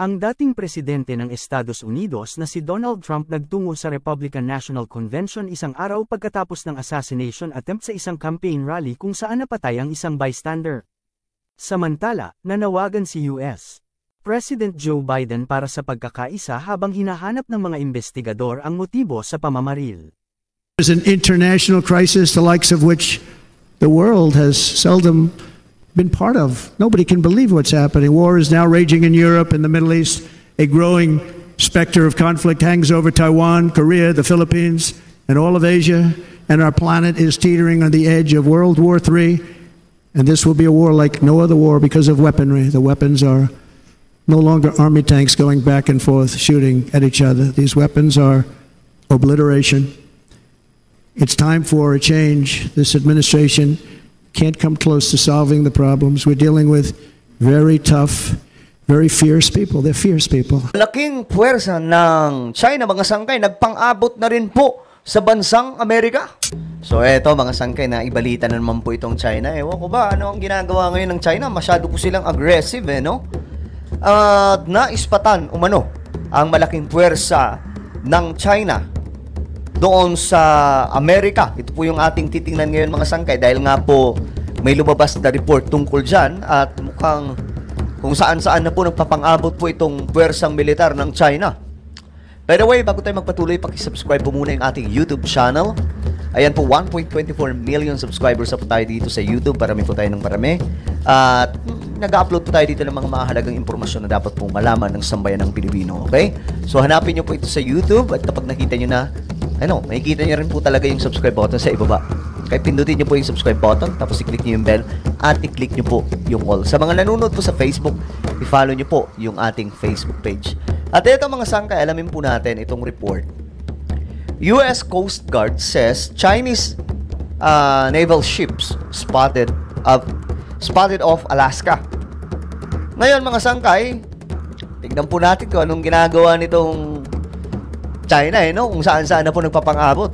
Ang dating presidente ng Estados Unidos na si Donald Trump nagtungo sa Republican National Convention isang araw pagkatapos ng assassination attempt sa isang campaign rally kung saan napatay ang isang bystander. Samantala, nanawagan si U.S. President Joe Biden para sa pagkakaisa habang hinahanap ng mga investigador ang motibo sa pamamaril. There's an international crisis the likes of which the world has seldom been part of. Nobody can believe what's happening. War is now raging in Europe and the Middle East. A growing specter of conflict hangs over Taiwan, Korea, the Philippines, and all of Asia. And our planet is teetering on the edge of World War III. And this will be a war like no other war because of weaponry. The weapons are no longer army tanks going back and forth shooting at each other. These weapons are obliteration. It's time for a change. This administration can't come close to solving the problems. We're dealing with very tough, very fierce people. They're fierce people. Laking puwersa ng China, mga sangkay, nagpang-abot na rin po sa bansang Amerika. So eto mga sangkay, na ibalita na naman po itong China. Ewan ko ba, ano ang ginagawa ngayon ng China? Masyado po silang aggressive, no? At naispatan, umano, ang malaking puwersa ng China doon sa Amerika. Ito po yung ating titingnan ngayon mga sangkay dahil nga po may lumabas na report tungkol dyan at mukhang kung saan-saan na po nagpapang-abot po itong puwersang militar ng China. By the way, bago tayo magpatuloy, pakisubscribe po muna yung ating YouTube channel. Ayan po, 1.24 million subscribers na po tayo dito sa YouTube. Parami po tayo ng parami. At nag-upload po tayo dito ng mga mahalagang impormasyon na dapat pong malaman ng sambayan ng Pilipino. Okay? So hanapin nyo po ito sa YouTube at kapag nakita nyo na, makikita nyo rin po talaga yung subscribe button sa ibaba. Kaya pindutin nyo po yung subscribe button, tapos i-click nyo yung bell, at i-click nyo po yung all. Sa mga nanonood po sa Facebook, i-follow nyo po yung ating Facebook page. At ito mga sangkay, alamin po natin itong report. US Coast Guard says Chinese naval ships spotted off Alaska. Ngayon mga sangkay, tignan po natin kung anong ginagawa nitong China, kung saan-saan na po nagpapang-abot.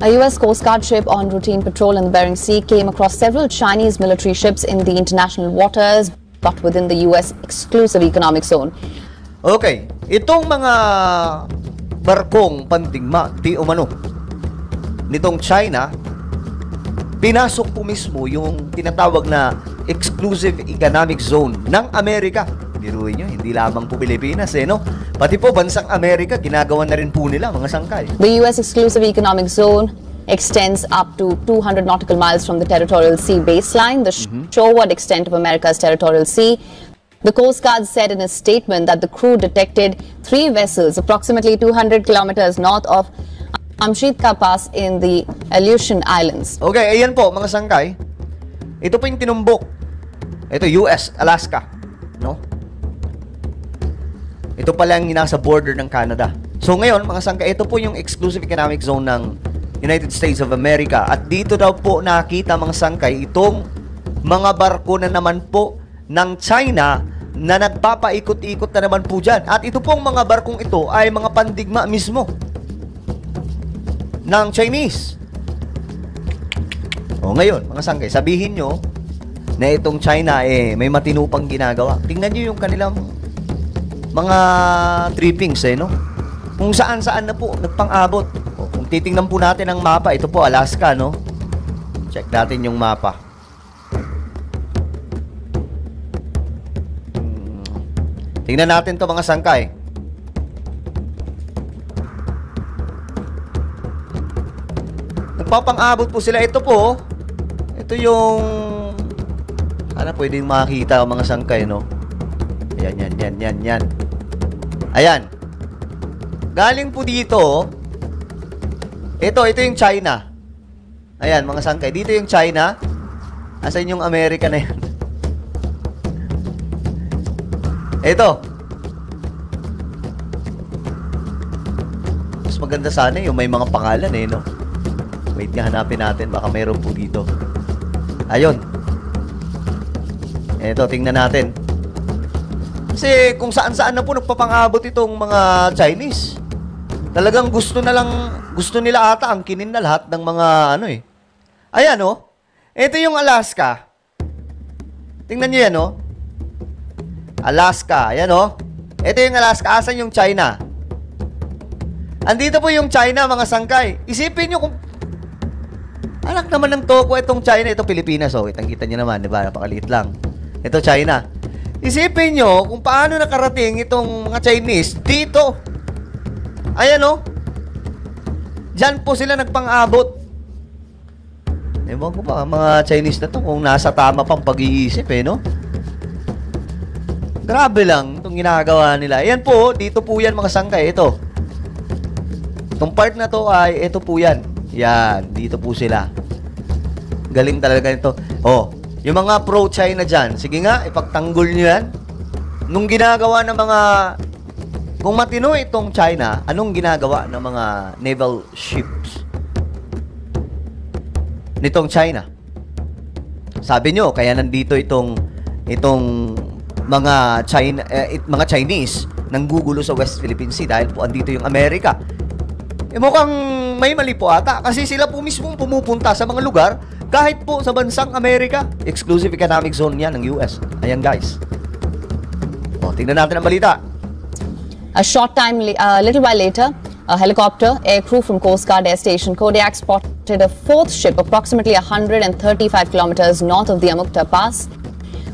A U.S. Coast Guard ship on routine patrol in the Bering Sea came across several Chinese military ships in the international waters but within the U.S. exclusive economic zone. Okay, itong mga barkong pandigma, di umano, nitong China, pinasok po mismo yung tinatawag na exclusive economic zone ng Amerika. Biruin nyo, hindi lamang po Pilipinas, Pati po bansang Amerika, ginagawa na rin po nila, mga sangkay. The U.S. exclusive economic zone extends up to 200 nautical miles from the territorial sea baseline, the shoreward extent of America's territorial sea. The Coast Guard said in a statement that the crew detected 3 vessels approximately 200 kilometers north of Amchitka Pass in the Aleutian Islands. Okay, ayan po, mga sangkay. Ito po yung tinumbok. Ito, US, Alaska, Ito pala yung nasa border ng Canada. So ngayon, mga sangkay, ito po yung exclusive economic zone ng United States of America. At dito daw po nakita, mga sangkay, itong mga barko na naman po ng China na nagpapaikot-ikot na naman po dyan. At ito pong mga barkong ito ay mga pandigma mismo ng Chinese. O ngayon, mga sangkay, sabihin nyo na itong China may matinupang ginagawa. Tingnan nyo yung kanilang mga trippings, Kung saan-saan na po nagpang-abot. Kung titingnan po natin ang mapa, ito po Alaska, Check natin yung mapa. Tingnan natin to mga sangkay. Nagpapang-abot po sila. Ito po, ito yung pwedeng makita ang mga sangkay, Yan. Ayan. Galing po dito, ito yung China. Ayan, mga sangkay. Dito yung China. Asan yung Amerika na yan? Ito. Mas maganda sana yung may mga pangalan, Wait nga, hanapin natin. Baka mayroon po dito. Ayun. Ito, tingnan natin. Kasi kung saan-saan na po nagpapang-abot itong mga Chinese. Talagang gusto nila ata angkinin na lahat ng mga Ayan, Ito yung Alaska. Tingnan niyo yan, Alaska. Ayan, Ito yung Alaska. Asan yung China? Andito po yung China, mga sangkay. Isipin nyo kung... Anak naman ng toko itong China. Ito Pilipinas. Oh, kitang-kita nyo naman, di ba? Napakaliit lang. Ito China. Isipin nyo kung paano nakarating itong mga Chinese dito. Ayan, oh. Diyan po sila nagpang-abot. Ewan ko ba, mga Chinese na to kung nasa tama pang pag-iisip, no? Grabe lang itong ginagawa nila. Ayan po, dito po yan mga sangkay. Ito. Itong part na to ay, ito po yan. Yan, dito po sila. Galing talaga nito. Oh, yung mga pro-China dyan, sige nga, ipagtanggol nyo yan. Nung ginagawa ng mga... Kung matino itong China, anong ginagawa ng mga naval ships nitong China? Sabi nyo, kaya nandito itong mga mga Chinese nanggugulo sa West Philippine Sea dahil po andito yung Amerika. Mukhang may mali po ata kasi sila po mismo pumupunta sa mga lugar kahit po sa bansang Amerika. Exclusive economic zone yan ng US. Ayan guys. O, tingnan natin ang balita. A short time, little while later, a helicopter, aircrew from Coast Guard Air Station Kodiak spotted a fourth ship approximately 135 kilometers north of the Amukta Pass.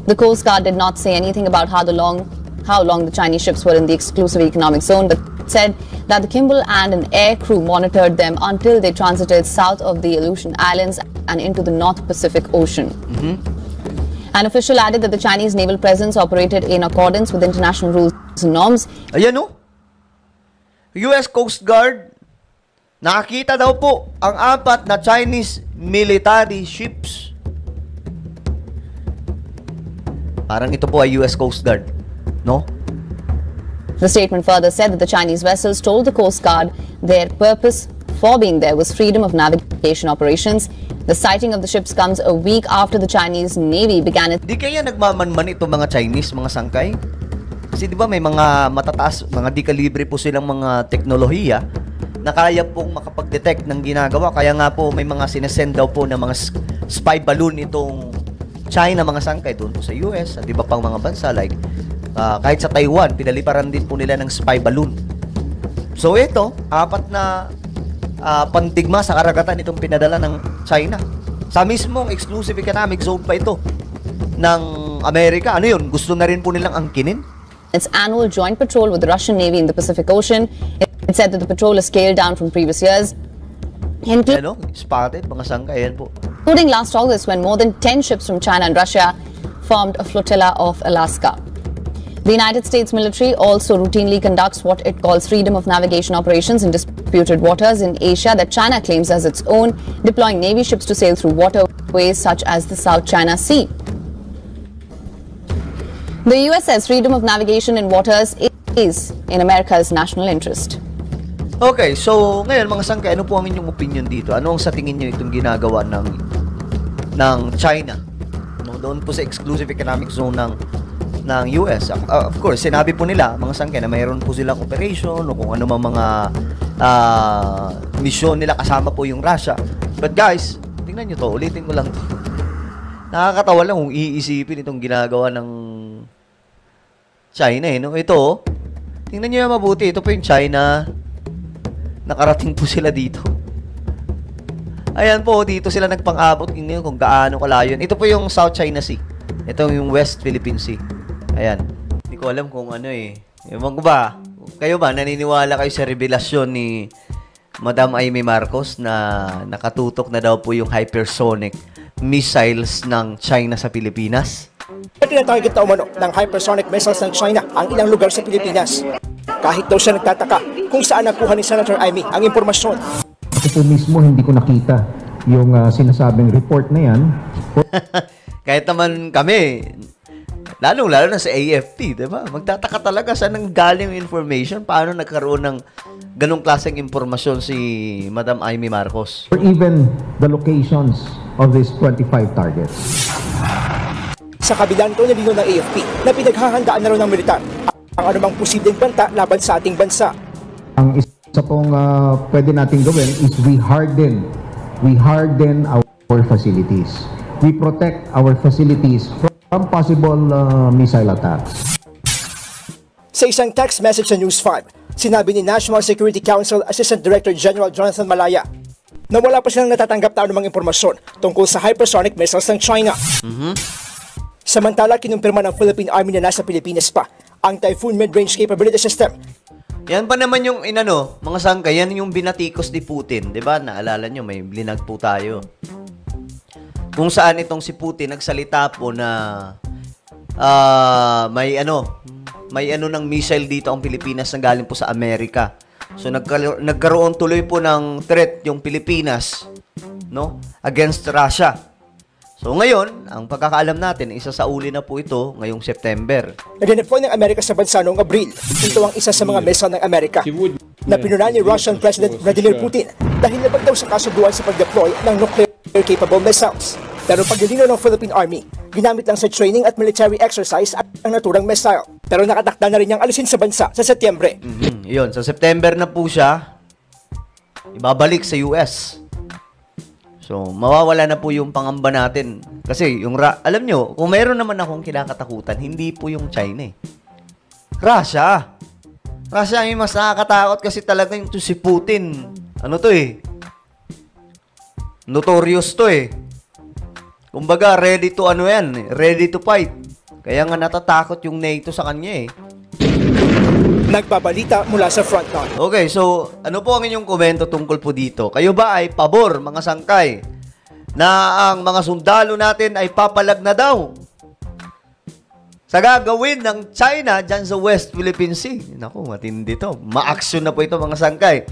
The Coast Guard did not say anything about how long the Chinese ships were in the exclusive economic zone, but said that the Kimball and an air crew monitored them until they transited south of the Aleutian Islands and into the North Pacific Ocean. An official added that the Chinese naval presence operated in accordance with international rules and norms. Ayan o. US Coast Guard, nakakita daw po ang 4 na Chinese military ships. Parang ito po ay US Coast Guard, no? The statement further said that the Chinese vessels told the Coast Guard their purpose for being there was freedom of navigation operations. The sighting of the ships comes a week after the Chinese Navy began it. Di kaya nagmamanman ito mga Chinese, mga sangkay? Kasi di ba may mga matataas, mga di-kalibre po silang mga teknolohiya na kaya pong makapag-detect ng ginagawa. Kaya nga po may mga sinesend daw po ng mga spy balloon itong China, mga sangkay, doon po sa US, at iba pang mga bansa like kahit sa Taiwan, pinaliparan din po nila ng spy balloon. So ito, 4 na pandigma sa karagatan itong pinadala ng China. Sa mismong exclusive economic zone pa ito ng Amerika. Ano yun? Gusto na rin po nilang angkinin? Its annual joint patrol with the Russian Navy in the Pacific Ocean. It said that the patrol is scaled down from previous years, spotted, mga sangkay, yan po. including last August when more than 10 ships from China and Russia formed a flotilla off Alaska. The United States military also routinely conducts what it calls freedom of navigation operations in disputed waters in Asia that China claims as its own, deploying Navy ships to sail through waterways such as the South China Sea. The US says freedom of navigation in waters is in America's national interest. Okay, so ngayon mga sangkay, ano po ang inyong opinion dito? Ano ang sa tingin nyo itong ginagawa ng China? No, doon po sa exclusive economic zone ng US. Of course, sinabi po nila, mga sangkay, na mayroon po silang operation o kung ano mga misyon nila, kasama po yung Russia. But guys, tingnan nyo to, ulitin ko lang to. Nakakatawa lang kung iisipin itong ginagawa ng China, no? Ito, tingnan nyo yung mabuti. Ito po yung China. Nakarating po sila dito. Ayan po, dito sila nagpang-abot. Tingnan nyo kung gaano kalayo. Ito po yung South China Sea. Ito yung West Philippine Sea. Ayan. Hindi ko alam kung ano eh. Ewan ko ba? Kayo ba, naniniwala kayo sa revelasyon ni Madam Amy Marcos na nakatutok na daw po yung hypersonic missiles ng China sa Pilipinas? Tinatarget na umano ng hypersonic missiles ng China ang ilang lugar sa Pilipinas. Kahit daw siya nagtataka kung saan nakuha ni Senator Amy ang impormasyon. Ako po mismo hindi ko nakita yung sinasabing report na yan. Kahit naman kami, lalo na sa AFP, di ba? Magtataka talaga saan nang galing yung information, paano nagkaroon ng ganong klaseng impormasyon si Madam Amy Marcos. Or even the locations of these 25 targets. Sa kabila nito, nilino ng AFP na pinaghahandaan na rin ng militar ang anumang posibleng banta laban sa ating bansa. Ang isa pong pwede natin gawin is we harden our facilities. We protect our facilities from possible missile attacks. Sa isang text message sa News 5, sinabi ni National Security Council Assistant Director General Jonathan Malaya na wala pa silang natatanggap na anumang impormasyon tungkol sa hypersonic missiles ng China. Samantala, kinumpirma ng Philippine Army na nasa Pilipinas pa ang Typhoon Mid-Range Capability System. Yan pa naman yung mga sangkay, yan yung binatikos ni Putin, 'di ba? Naalala nyo, may blinag po tayo. Kung saan itong si Putin nagsalita po na may ng missile dito ang Pilipinas na galing po sa Amerika. So nagkaroon tuloy po ng threat yung Pilipinas, no, against Russia. So ngayon, ang pagkakaalam natin, isasauli na po ito ngayong September. Na-deploy ng Amerika sa bansa noong Abril. Ito ang isa sa mga missile ng Amerika na pinuna ni Russian President Vladimir Putin dahil labag daw sa kasunduan sa pag-deploy ng nuclear-capable missiles. Pero paglilinaw ng Philippine Army, ginamit lang sa training at military exercise at ang naturang missile. Pero nakatakda na rin niyang alisin sa bansa sa Setyembre. Yun, sa September na po siya ibabalik sa US. So, mawawala na po yung pangamba natin. Kasi, alam nyo, kung meron naman akong kinakatakutan, hindi po yung China eh. Russia. Russia ang mas nakakatakot kasi talaga yung si Putin. Ano to eh? Notorious to eh. Kumbaga, ready to ready to fight. Kaya nga natatakot yung NATO sa kanya eh. Nagbabalita mula sa frontline. Okay, so ano po ang inyong komento tungkol po dito? Kayo ba ay pabor, mga sangkay, na ang mga sundalo natin ay papalag na daw sa gagawin ng China dyan sa West Philippine Sea? Naku, matindi to. Ma-action na po ito, mga sangkay.